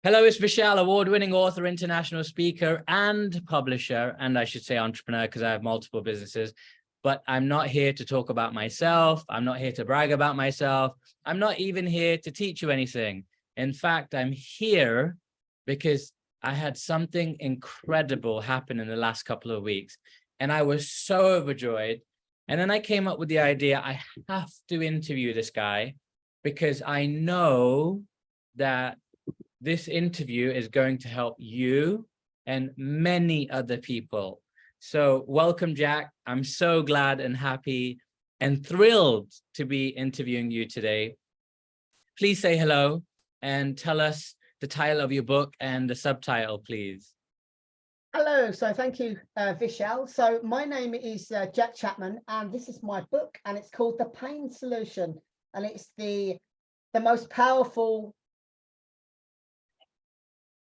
Hello, it's Vishal, award-winning author, international speaker, and publisher, and I should say entrepreneur because I have multiple businesses. But I'm not here to talk about myself. I'm not here to brag about myself. I'm not even here to teach you anything. In fact, I'm here because I had something incredible happen in the last couple of weeks, and I was so overjoyed. And then I came up with the idea, I have to interview this guy because I know that this interview is going to help you and many other people. So welcome, Jack. I'm so glad and happy and thrilled to be interviewing you today. Please say hello and tell us the title of your book and the subtitle, please. Hello, so thank you, Vishal. So my name is Jack Chapman, and this is my book, and it's called The Pain Solution, and it's the most powerful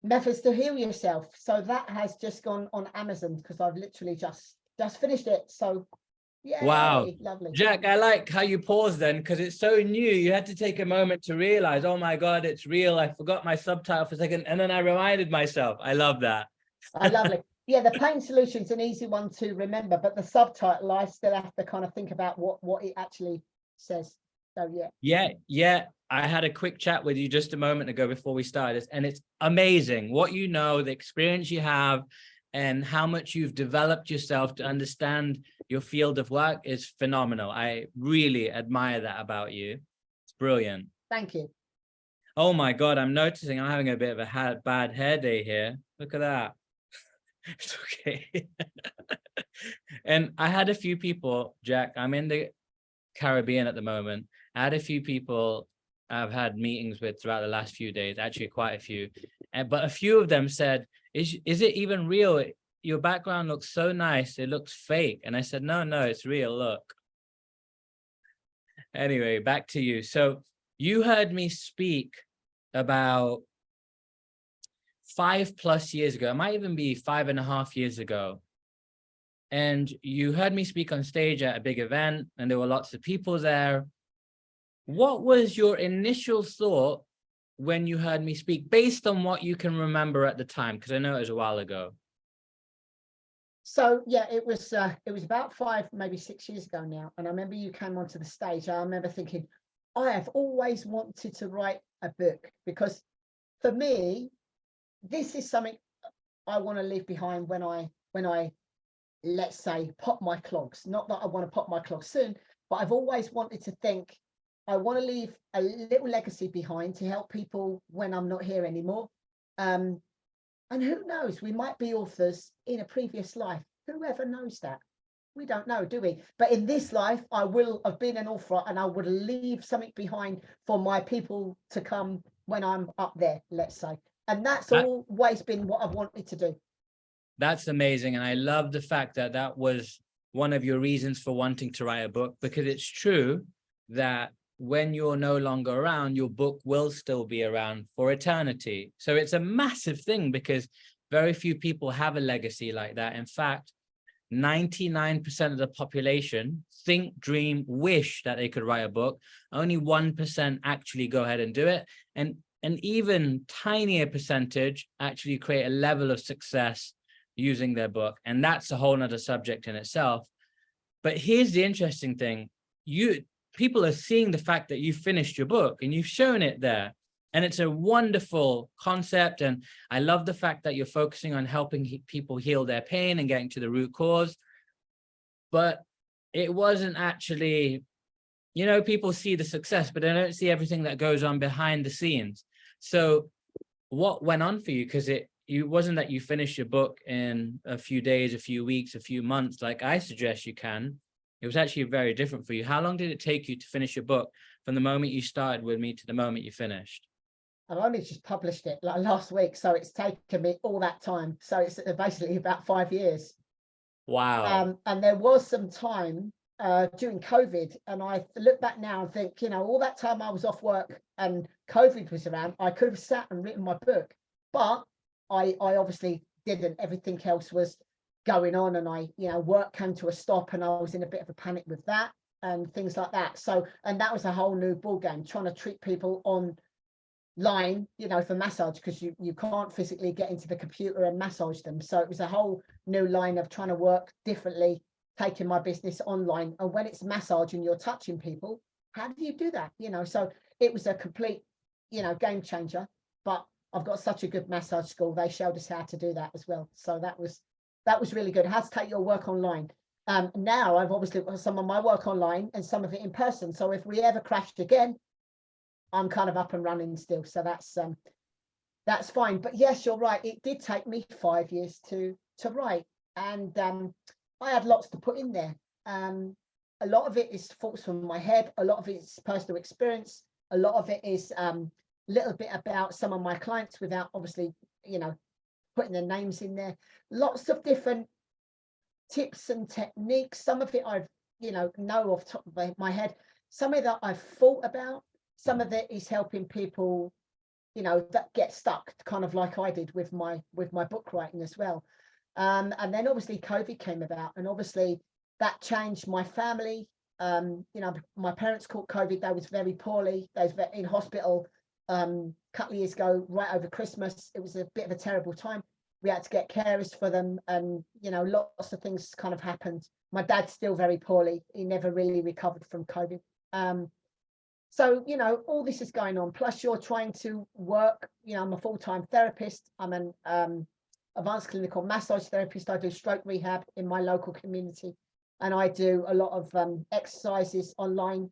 methods to heal yourself. So that has just gone on Amazon because I've literally just finished it. So yeah, Wow, lovely. Jack, I like how you paused then because it's so new. You had to take a moment to realize, oh my God, it's real. I forgot my subtitle for a second, and then I reminded myself. I love that. Lovely. Yeah, The Pain Solution is an easy one to remember, but the subtitle, I still have to kind of think about what it actually says. So Yeah. I had a quick chat with you just a moment ago before we started, and it's amazing what you know, the experience you have, and how much you've developed yourself to understand your field of work is phenomenal. I really admire that about you. It's brilliant. Thank you. Oh my God, I'm noticing I'm having a bit of a bad hair day here. Look at that. It's okay. And I had a few people, Jack, I'm in the Caribbean at the moment. I had a few people I've had meetings with throughout the last few days, actually quite a few. But a few of them said, is it even real? Your background looks so nice. It looks fake. And I said, no, it's real. Look. Anyway, back to you. So you heard me speak about 5+ years ago. It might even be 5.5 years ago. And you heard me speak on stage at a big event, and there were lots of people there. What was your initial thought when you heard me speak, based on what you can remember at the time? Because I know it was a while ago. So yeah, it was about 5, maybe 6 years ago now. And I remember you came onto the stage. I remember thinking, I have always wanted to write a book, because for me, this is something I want to leave behind when I let's say pop my clogs. Not that I want to pop my clogs soon, but I've always wanted to think I want to leave a little legacy behind to help people when I'm not here anymore. And who knows, we might be authors in a previous life. Whoever knows that? We don't know, do we? But in this life, I will have been an author, and I would leave something behind for my people to come when I'm up there, let's say. And that's always been what I've wanted to do. That's amazing. And I love the fact that that was one of your reasons for wanting to write a book, because it's true that when you're no longer around, your book will still be around for eternity. So it's a massive thing, because very few people have a legacy like that. In fact, 99% of the population think, dream, wish that they could write a book. Only 1% actually go ahead and do it. And an even tinier percentage actually create a level of success using their book. And that's a whole nother subject in itself. But here's the interesting thing. People are seeing the fact that you finished your book and you've shown it there. And it's a wonderful concept. And I love the fact that you're focusing on helping people heal their pain and getting to the root cause. But it wasn't actually, people see the success, but they don't see everything that goes on behind the scenes. So what went on for you? Because it wasn't that you finished your book in a few days, a few weeks, a few months, like I suggest you can. It was actually very different for you. How long did it take you to finish your book from the moment you started with me to the moment you finished? I've only just published it like last week, so it's taken me all that time. So it's basically about 5 years. Wow. And there was some time during COVID, and I look back now and think, all that time I was off work and COVID was around, I could have sat and written my book, but I obviously didn't. Everything else was going on, and work came to a stop, and I was in a bit of a panic with that and things like that. So, and that was a whole new ball game, trying to treat people on line, for massage, because you can't physically get into the computer and massage them. So it was a whole new line of trying to work differently, taking my business online. And when it's massage and you're touching people, how do you do that? So it was a complete, game changer. But I've got such a good massage school. They showed us how to do that as well. So that was really good. How to take your work online. Now I've obviously got some of my work online and some of it in person. So if we ever crashed again, I'm kind of up and running still. So that's fine. But yes, you're right. It did take me 5 years to write. And I had lots to put in there. A lot of it is thoughts from my head. A lot of it is personal experience. A lot of it is little bit about some of my clients without obviously, putting their names in there. Lots of different tips and techniques. Some of it I've, know off the top of my head. Some of that I've thought about. Some of it is helping people, that get stuck, kind of like I did with my book writing as well. And then obviously COVID came about, and obviously that changed my family. My parents caught COVID. They was very poorly. They was in hospital a couple of years ago, right over Christmas. It was a bit of a terrible time. We had to get carers for them, and lots of things kind of happened. My dad's still very poorly. He never really recovered from COVID. So, all this is going on. Plus, you're trying to work. I'm a full-time therapist. I'm an advanced clinical massage therapist. I do stroke rehab in my local community, and I do a lot of exercises online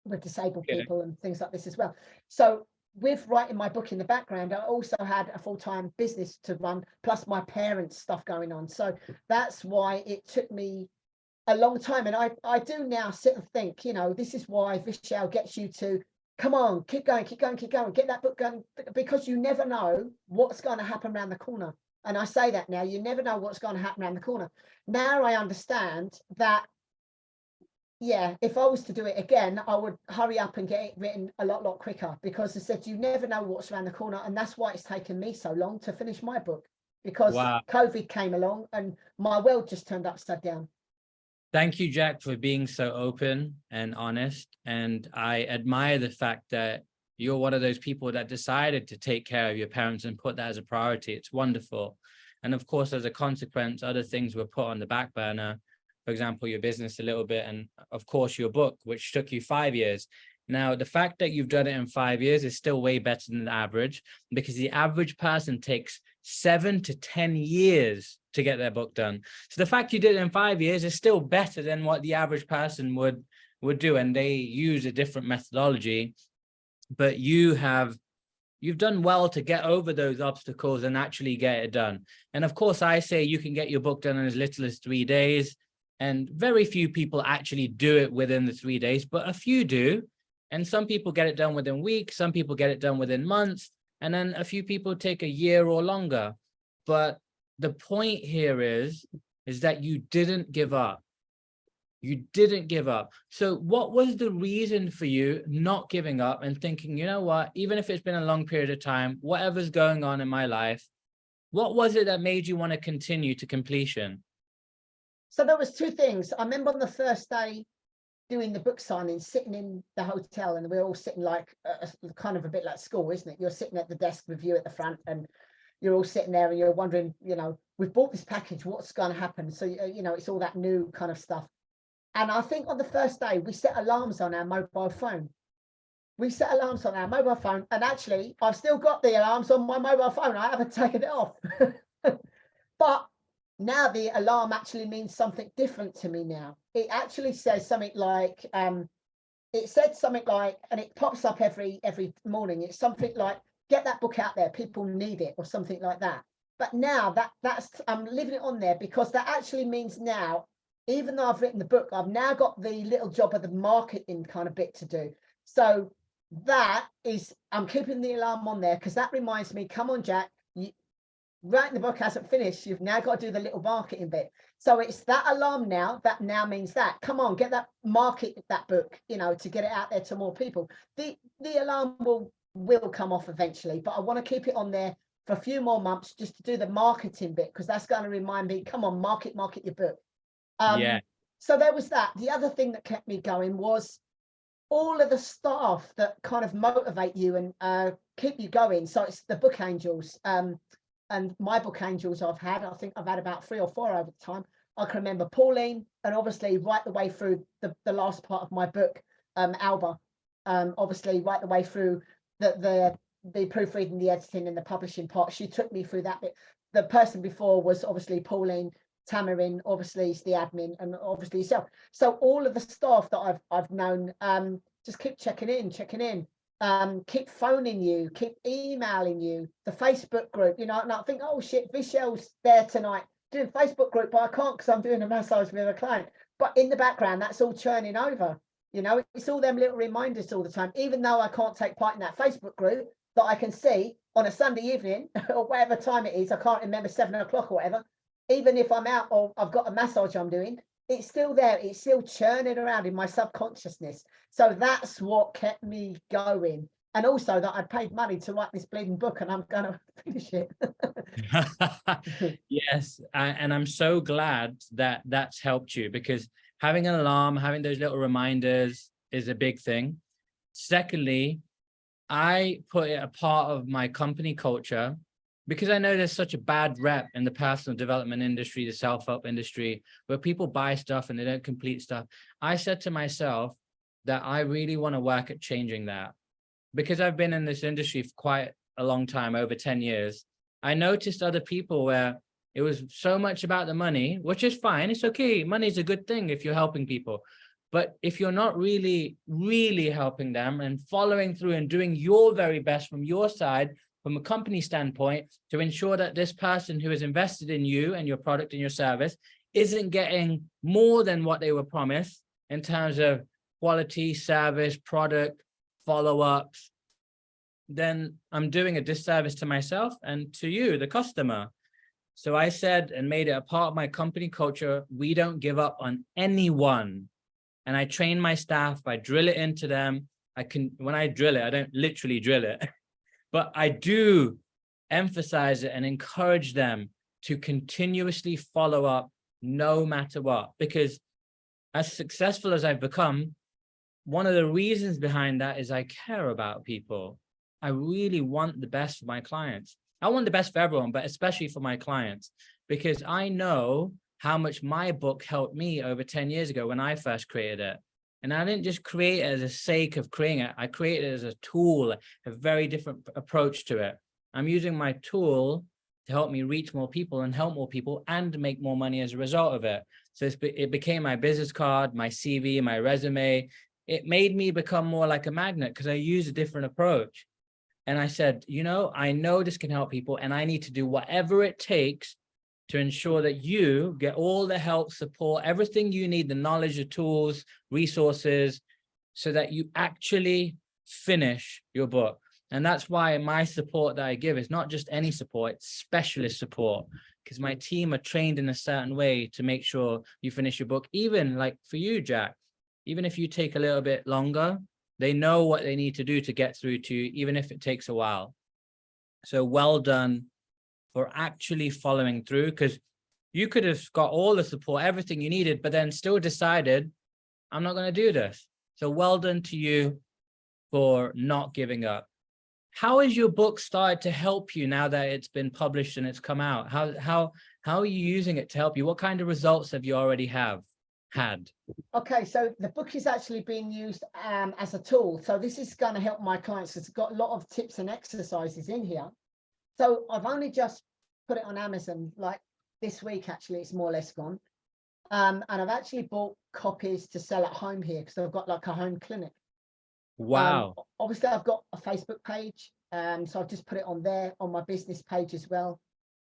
with disabled people and things like this as well. So with writing my book in the background, I also had a full-time business to run, plus my parents' stuff going on. So that's why it took me a long time. And I do now sit and think, this is why Vishal gets you to come on, keep going, get that book going, because you never know what's going to happen around the corner. And I say that now, you never know what's going to happen around the corner. Now I understand that, yeah, if I was to do it again, I would hurry up and get it written a lot quicker, because I said, you never know what's around the corner. And that's why it's taken me so long to finish my book, because Wow. COVID came along and my world just turned upside down. Thank you, Jack, for being so open and honest. And I admire the fact that you're one of those people that decided to take care of your parents and put that as a priority. It's wonderful. And of course, as a consequence, other things were put on the back burner. For example, your business a little bit, and of course, your book, which took you 5 years. Now, the fact that you've done it in 5 years is still way better than the average, because the average person takes 7 to 10 years to get their book done. So the fact you did it in 5 years is still better than what the average person would do. And they use a different methodology, but you've done well to get over those obstacles and actually get it done. And of course, I say you can get your book done in as little as 3 days. And very few people actually do it within the 3 days, but a few do. And some people get it done within weeks, some people get it done within months, and then a few people take a year or longer. But the point here is that you didn't give up. You didn't give up. So what was the reason for you not giving up and thinking, you know what, even if it's been a long period of time, whatever's going on in my life, what was it that made you want to continue to completion? So there was two things. I remember on the first day doing the book signing, sitting in the hotel, and we're all sitting like kind of a bit like school, isn't it? You're sitting at the desk with you at the front, and you're all sitting there and you're wondering, we've bought this package, what's going to happen? So, it's all that new kind of stuff. And I think on the first day, we set alarms on our mobile phone. And actually, I've still got the alarms on my mobile phone. I haven't taken it off. But now the alarm actually means something different to me now. It actually says something like, and it pops up every morning. It's something like, get that book out there, people need it, or something like that. But now that's I'm leaving it on there, because that actually means now, even though I've written the book, I've now got the little job of the marketing kind of bit to do. So that is, I'm keeping the alarm on there, because that reminds me, come on, Jack, writing the book hasn't finished. You've now got to do the little marketing bit. So it's that alarm now. That now means that, come on, get that, market that book, to get it out there to more people. The alarm will come off eventually, but I want to keep it on there for a few more months just to do the marketing bit, because that's going to remind me, come on, market your book. Yeah. So there was that. The other thing that kept me going was all of the staff that kind of motivate you and keep you going. So it's the book angels, and my book angels I think I've had about 3 or 4 over time. I can remember Pauline, and obviously right the way through the last part of my book, Alba, obviously right the way through the proofreading, the editing, and the publishing part. She took me through that bit. The person before was obviously Pauline. Tamarin obviously is the admin, and obviously yourself. So all of the staff that I've known, just keep checking in, keep phoning you, keep emailing you. The Facebook group, and I think, oh shit, Vishel's there tonight doing Facebook group, but I can't because I'm doing a massage with a client. But in the background, that's all churning over. It's all them little reminders all the time. Even though I can't take part in that Facebook group, that I can see on a Sunday evening or whatever time it is, I can't remember, 7 o'clock or whatever. Even if I'm out or I've got a massage I'm doing, it's still there. It's still churning around in my subconsciousness. So that's what kept me going. And also that I'd paid money to write this bleeding book, and I'm going to finish it. Yes, and I'm so glad that that's helped you, because having an alarm, having those little reminders is a big thing. Secondly, I put it a part of my company culture, because I know there's such a bad rep in the personal development industry, the self-help industry, where people buy stuff and they don't complete stuff. I said to myself that I really want to work at changing that, because I've been in this industry for quite a long time, over 10 years. I noticed other people where it was so much about the money, which is fine. It's okay. Money is a good thing if you're helping people. But if you're not really helping them and following through and doing your very best from your side, from a company standpoint, to ensure that this person who is invested in you and your product and your service isn't getting more than what they were promised in terms of quality, service, product, follow-ups, then I'm doing a disservice to myself and to you, the customer. So I said and made it a part of my company culture, we don't give up on anyone. And I train my staff, I drill it into them. When I drill it, I don't literally drill it, but I do emphasize it and encourage them to continuously follow up no matter what. Because as successful as I've become, one of the reasons behind that is I care about people. I really want the best for my clients. I want the best for everyone, but especially for my clients, because I know how much my book helped me over 10 years ago when I first created it. And I didn't just create it as a sake of creating it. I created it as a tool, a very different approach to it. I'm using my tool to help me reach more people and help more people and make more money as a result of it. So it became my business card, my CV, my resume. It made me become more like a magnet because I use a different approach. And I said, I know this can help people, and I need to do whatever it takes to ensure that you get all the help, support, everything you need, the knowledge, the tools, resources, so that you actually finish your book. And that's why my support that I give is not just any support, it's specialist support, because my team are trained in a certain way to make sure you finish your book. Even like for you, Jack, even if you take a little bit longer, they know what they need to do to get through to you, even if it takes a while. So well done for actually following through, because you could have got all the support, everything you needed, but then still decided, I'm not going to do this. So well done to you for not giving up. How has your book started to help you now that it's been published and it's come out? How are you using it to help you? What kind of results have you already had? Okay, so the book is actually being used as a tool. So this is going to help my clients. It's got a lot of tips and exercises in here. So I've only just put it on Amazon, like this week, actually, it's more or less gone. And I've actually bought copies to sell at home here because I've got like a home clinic. Wow. Obviously, I've got a Facebook page. So I've just put it on there on my business page as well.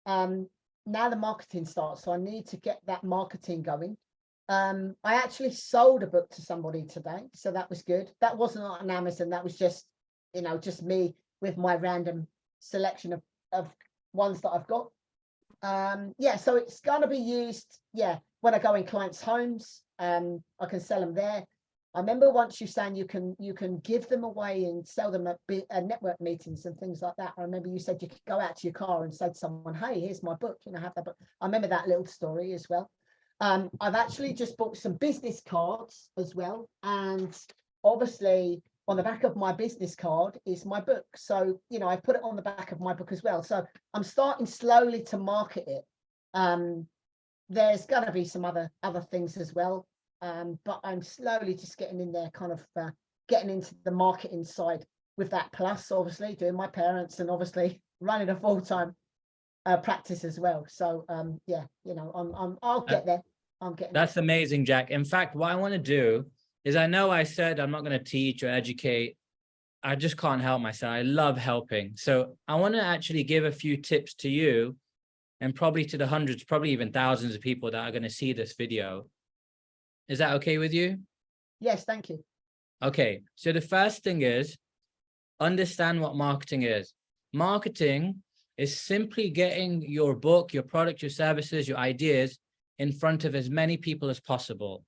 Now the marketing starts, so I need to get that marketing going. I actually sold a book to somebody today, so that was good. That wasn't on Amazon. That was just, just me with my random selection of ones that I've got. Yeah, so it's going to be used, when I go in clients' homes. I can sell them there. I remember once you saying you can give them away and sell them at network meetings and things like that. I remember you said you could go out to your car and say to someone, hey, here's my book, have that book. I remember that little story as well. I've actually just bought some business cards as well, and obviously on the back of my business card is my book. So, you know, I put it on the back of my book as well. So I'm starting slowly to market it. There's going to be some other things as well. But I'm slowly just getting in there, kind of getting into the marketing side with that. Plus, obviously, doing my parents and obviously running a full-time practice as well. So yeah, you know, I'll get there. I'm getting That's there. amazing, Jack. In fact, what I want to do is, I know I said I'm not going to teach or educate. I just can't help myself. I love helping. So I want to actually give a few tips to you, and probably to the hundreds, probably even thousands of people that are going to see this video. Is that okay with you? Yes, thank you. Okay. So the first thing is, understand what marketing is. Marketing is simply getting your book, your product, your services, your ideas in front of as many people as possible.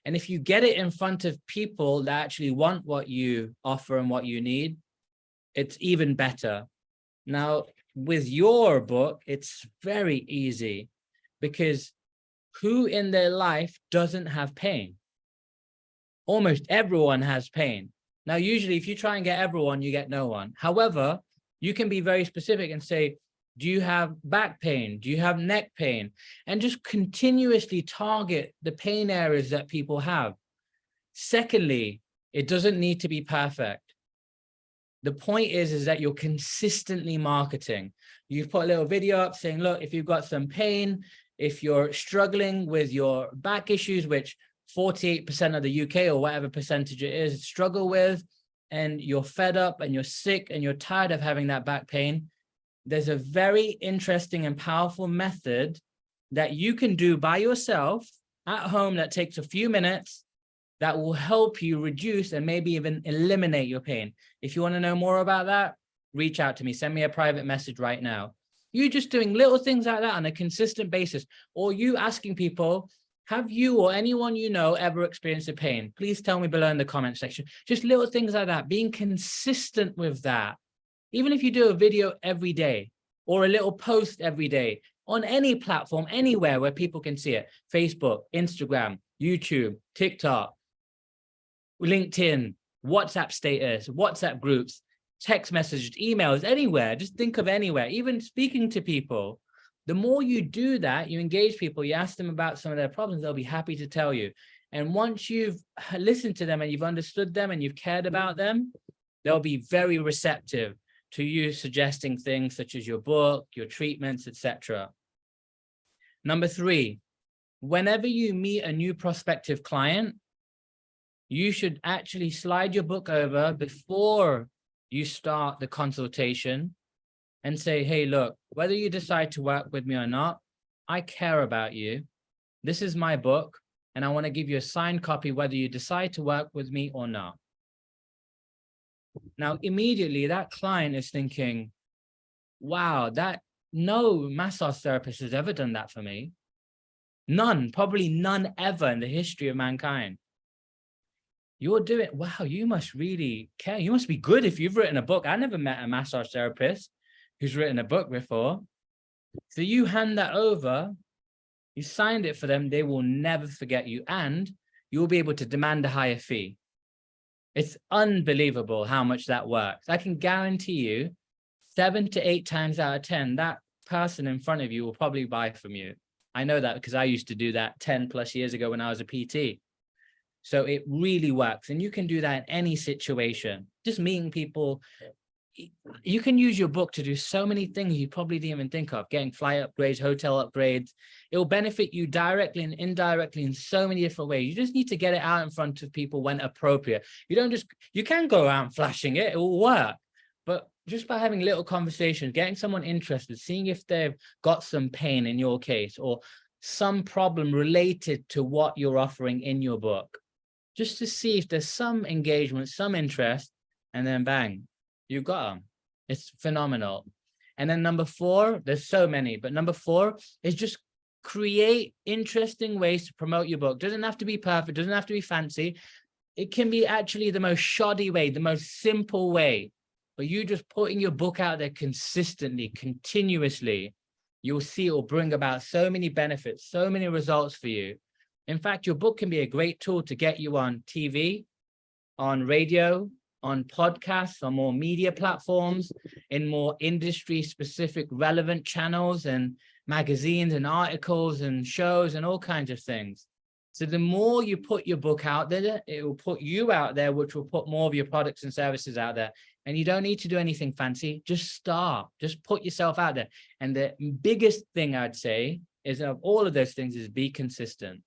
And if you get it in front of people that actually want what you offer and what you need, it's even better. Now, with your book, it's very easy, because who in their life doesn't have pain? Almost everyone has pain. Now, usually if you try and get everyone, you get no one. However, you can be very specific and say, do you have back pain? Do you have neck pain? And just continuously target the pain areas that people have. Secondly, it doesn't need to be perfect. The point is that you're consistently marketing. You put a little video up saying, look, if you've got some pain, if you're struggling with your back issues, which 48% of the UK or whatever percentage it is struggle with, and you're fed up and you're sick and you're tired of having that back pain, there's a very interesting and powerful method that you can do by yourself at home that takes a few minutes, that will help you reduce and maybe even eliminate your pain. If you want to know more about that, reach out to me, send me a private message right now. You just doing little things like that on a consistent basis, or you asking people, have you or anyone you know ever experienced a pain? Please tell me below in the comment section. Just little things like that, being consistent with that. Even if you do a video every day or a little post every day on any platform, anywhere where people can see it, Facebook, Instagram, YouTube, TikTok, LinkedIn, WhatsApp status, WhatsApp groups, text messages, emails, anywhere, just think of anywhere, even speaking to people. The more you do that, you engage people, you ask them about some of their problems, they'll be happy to tell you. And once you've listened to them and you've understood them and you've cared about them, they'll be very receptive to you suggesting things such as your book, your treatments, etc. Number 3, whenever you meet a new prospective client, you should actually slide your book over before you start the consultation and say, hey, look, whether you decide to work with me or not, I care about you. This is my book, and I want to give you a signed copy whether you decide to work with me or not. Now, immediately that client is thinking, wow, no massage therapist has ever done that for me. None, probably none ever in the history of mankind. You're doing, wow, you must really care. You must be good if you've written a book. I never met a massage therapist who's written a book before. So you hand that over, you signed it for them, they will never forget you, and you'll be able to demand a higher fee. It's unbelievable how much that works. I can guarantee you 7 to 8 times out of 10, that person in front of you will probably buy from you. I know that because I used to do that 10 plus years ago when I was a PT. So it really works. And you can do that in any situation, just meeting people. You can use your book to do so many things you probably didn't even think of, getting flight upgrades, hotel upgrades. It will benefit you directly and indirectly in so many different ways. You just need to get it out in front of people when appropriate. You can go around flashing it, it will work. But just by having little conversations, getting someone interested, seeing if they've got some pain in your case or some problem related to what you're offering in your book, just to see if there's some engagement, some interest, and then bang, you've got them. It's phenomenal. And then number 4, there's so many, but number 4 is just create interesting ways to promote your book. Doesn't have to be perfect, doesn't have to be fancy. It can be actually the most shoddy way, the most simple way. But you just putting your book out there consistently, continuously, you'll see it will bring about so many benefits, so many results for you. In fact, your book can be a great tool to get you on TV, on radio, on podcasts, on more media platforms, in more industry specific relevant channels and magazines and articles and shows and all kinds of things. So the more you put your book out there, it will put you out there, which will put more of your products and services out there. And you don't need to do anything fancy. Just start, just put yourself out there. And the biggest thing I'd say is, of all of those things, is be consistent.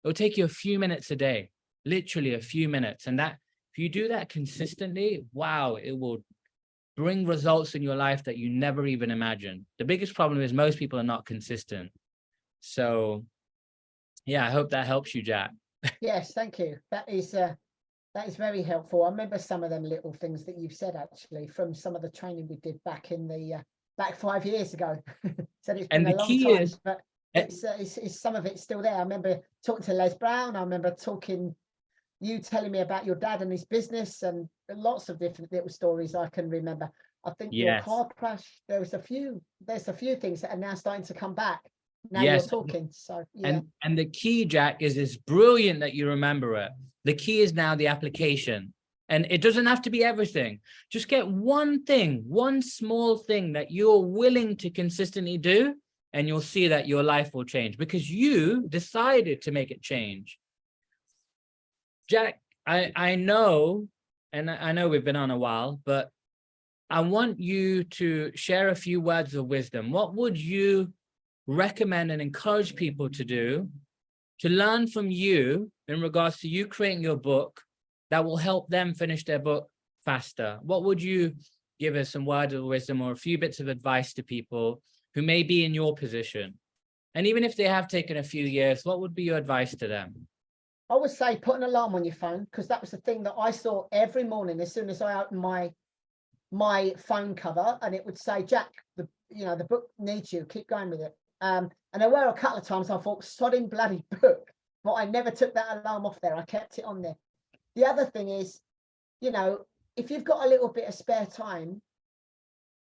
It'll take you a few minutes a day, literally a few minutes. And that, if you do that consistently, wow, it will bring results in your life that you never even imagined. The biggest problem is most people are not consistent. So yeah, I hope that helps you, Jack. Yes, thank you. That is very helpful. I remember some of them little things that you've said actually from some of the training we did back in the back 5 years ago. So it's been And a the long key time, is, but it's some of it's still there. I remember talking to Les Brown. I remember you telling me about your dad and his business, and lots of different little stories I can remember. I think your yes, car crash, there's a few things that are now starting to come back. Now yes. you're talking. So yeah. And the key, Jack, is it's brilliant that you remember it. The key is now the application. And it doesn't have to be everything. Just get one thing, one small thing that you're willing to consistently do, and you'll see that your life will change because you decided to make it change. Jack, I know, and I know we've been on a while, but I want you to share a few words of wisdom. What would you recommend and encourage people to do to learn from you in regards to you creating your book that will help them finish their book faster? What would you give us, some words of wisdom or a few bits of advice to people who may be in your position? And even if they have taken a few years, what would be your advice to them? I would say put an alarm on your phone, because that was the thing that I saw every morning as soon as I opened my phone cover, and it would say, Jack, the book needs you, keep going with it. And there were a couple of times I thought, sodding bloody book, but I never took that alarm off there. I kept it on there. The other thing is, if you've got a little bit of spare time,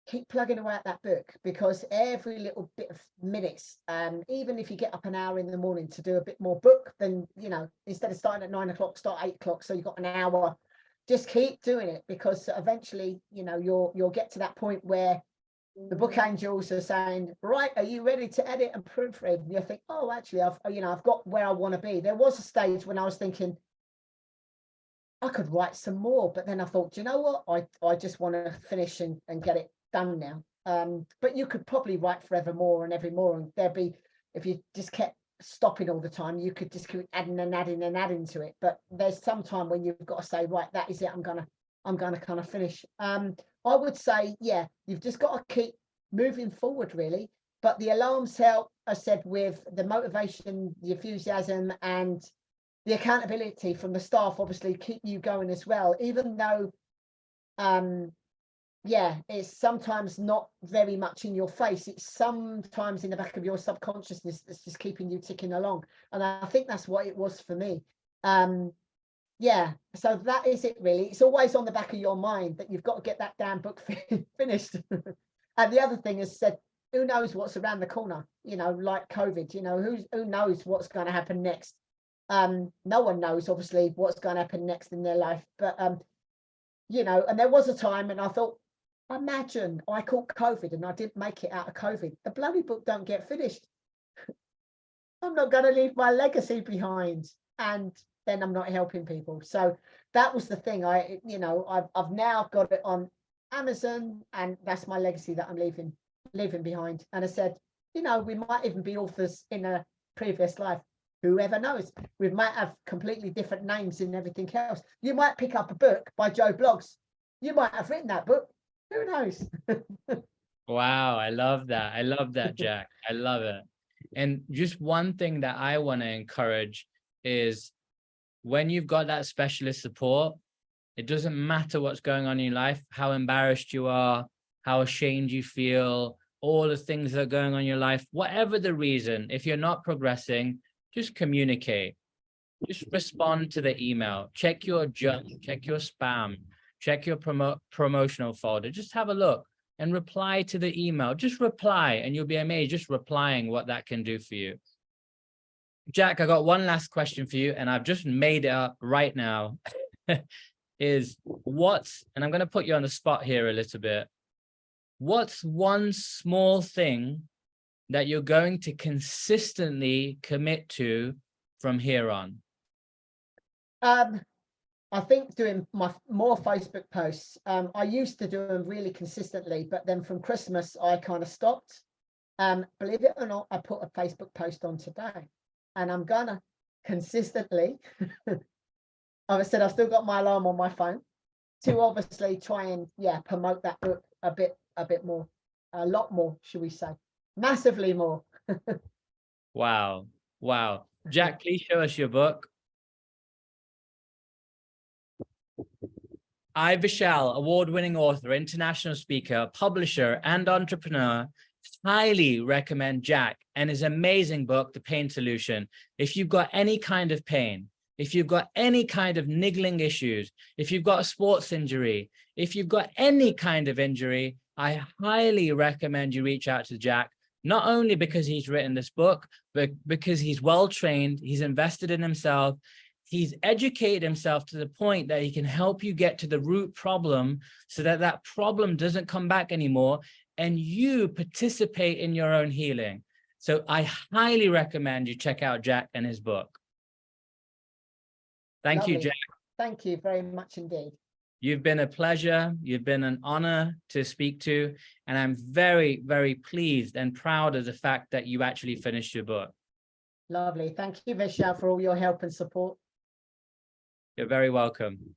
keep plugging away at that book, because every little bit of minutes, even if you get up an hour in the morning to do a bit more book, then, instead of starting at 9 o'clock, start 8 o'clock. So you've got an hour. Just keep doing it, because eventually, you'll get to that point where the book angels are saying, right, are you ready to edit and proofread? And you think, oh, actually, I've got where I want to be. There was a stage when I was thinking, I could write some more, but then I thought, you know what? I just want to finish and get it done now. But you could probably write forever more and every more, and there'd be, if you just kept stopping all the time, you could just keep adding and adding and adding to it. But there's some time when you've got to say, right, that is it. I'm gonna kind of finish. I would say, yeah, you've just got to keep moving forward, really. But the alarms help, I said, with the motivation, the enthusiasm, and the accountability from the staff, obviously keep you going as well, even though it's sometimes not very much in your face. It's sometimes in the back of your subconsciousness that's just keeping you ticking along. And I think that's what it was for me. So that is it, really. It's always on the back of your mind that you've got to get that damn book finished. And the other thing is said, who knows what's around the corner, like COVID, who knows what's going to happen next. No one knows, obviously, what's going to happen next in their life. But, and there was a time and I thought, imagine I caught COVID and I didn't make it out of COVID. The bloody book don't get finished. I'm not going to leave my legacy behind, and then I'm not helping people. So that was the thing. I've now got it on Amazon, and that's my legacy that I'm leaving behind. And I said, we might even be authors in a previous life. Whoever knows? We might have completely different names and everything else. You might pick up a book by Joe Bloggs. You might have written that book. Who knows? Wow, I love that. I love that, Jack. I love it. And just one thing that I want to encourage is, when you've got that specialist support, it doesn't matter what's going on in your life, how embarrassed you are, how ashamed you feel, all the things that are going on in your life, whatever the reason, if you're not progressing, just communicate. Just respond to the email. Check your junk, check your spam, check your promotional folder. Just have a look and reply to the email. Just reply, and you'll be amazed just replying what that can do for you. Jack, I got one last question for you, and I've just made it up right now. Is what's, and I'm going to put you on the spot here a little bit. What's one small thing that you're going to consistently commit to from here on? I think doing more Facebook posts. I used to do them really consistently, but then from Christmas I kind of stopped. Believe it or not, I put a Facebook post on today, and I'm gonna consistently. I've said I've still got my alarm on my phone to obviously try and promote that book a bit more, a lot more, should we say, massively more. Wow. Wow. Jack, please show us your book. I, Vishal, award-winning author, international speaker, publisher, and entrepreneur, highly recommend Jack and his amazing book, The Pain Solution. If you've got any kind of pain, if you've got any kind of niggling issues, if you've got a sports injury, if you've got any kind of injury, I highly recommend you reach out to Jack, not only because he's written this book, but because he's well-trained, he's invested in himself, he's educated himself to the point that he can help you get to the root problem so that that problem doesn't come back anymore and you participate in your own healing. So I highly recommend you check out Jack and his book. Thank you, Jack. Thank you very much indeed. You've been a pleasure. You've been an honor to speak to. And I'm very, very pleased and proud of the fact that you actually finished your book. Lovely. Thank you, Vishal, for all your help and support. You're very welcome.